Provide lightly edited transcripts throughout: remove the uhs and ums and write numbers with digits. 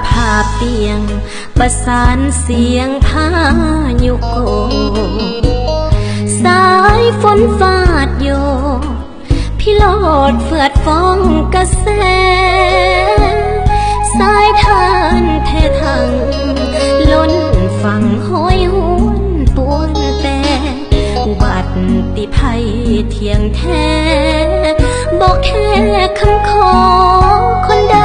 ผาเปียงประสานเสียงพายุโกสายฝนฟาดโยพี่โลดเฟือดฟองกระแสสายทานเททังล้นฝั่งห้อยหวนปวนแต่อุบัติภัยเที่ยงแท้บอกแค่คำขอคนใด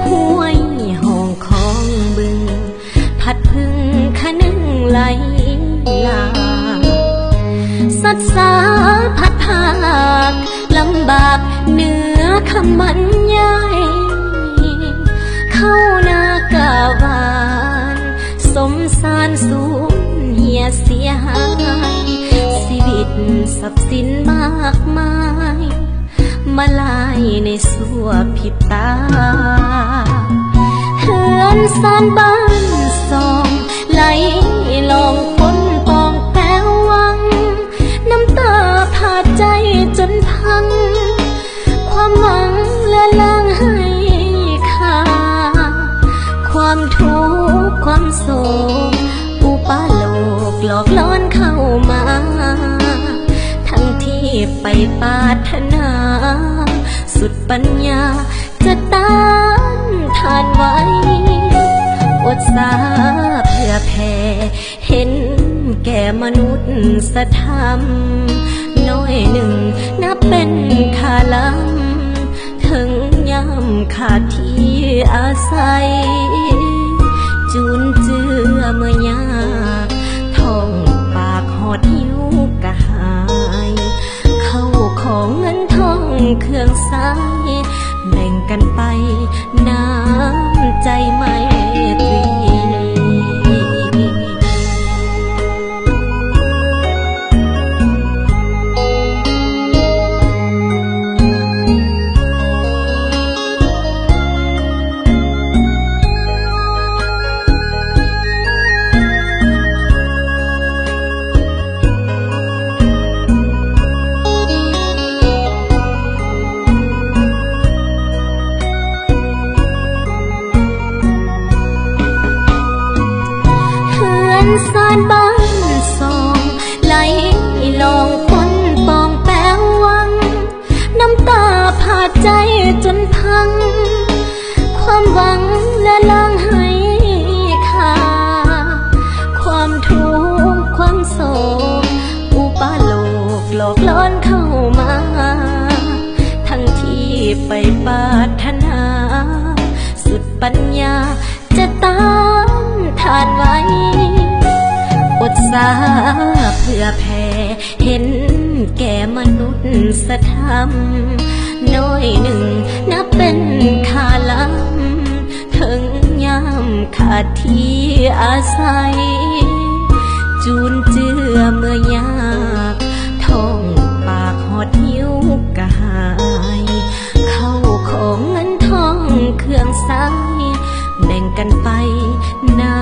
ห้วยห้องของบึงพัดพึ่งคะนึงไหลลาสัตสาพัดพากลำบากเหนือคำบรรยายเข้าหน้ากาวานสมสารสูญเหียเสียหายชีวิตทรัพย์สินมากมายมาลายในสัวผิดตาเฮือนสานบ้านสองไหลลองพ้นปองแป้ววังน้ำตาผาดใจจนพังความหวังละลางให้ค่าความทุกข์ความโศกอุปาโลกหลอกล้อนเข้ามาทั้งที่ไปปรารถนาสุดปัญญาจะต้านทานไว้อดสาเพื่อแผ่เห็นแก่มนุษย์ธรรมน้อยหนึ่งนับเป็นค่าล้ำถึงยำขาดที่อาศัยจุนเจือเมื่อยากท้องปากหอดหิวกะหายเข้าของเงินทองเครื่องใช้แบ่งกันไปน้ำใจไม่ตรีสานบ้านสองไหลลองพ้นปองแป้ววังน้ำตาผาดใจจนพังความหวังละลางให้ค่าความทุกข์ความโศกอุปาโลกหลอกล้อนเข้ามาทั้งที่ไปปรารถนาสุดปัญญาจะต้านทานไว้อดสาเพื่อแผ่เห็นแก่มนุษย์ธรรมน้อยหนึ่งนับเป็นค่าล้ำถึงยามขาดที่อาศัยจูนเจือเมื่อยากท้องปากหอดหิวกะหายเข้าของเงินทองเครื่องใช้แบ่งกันไปน้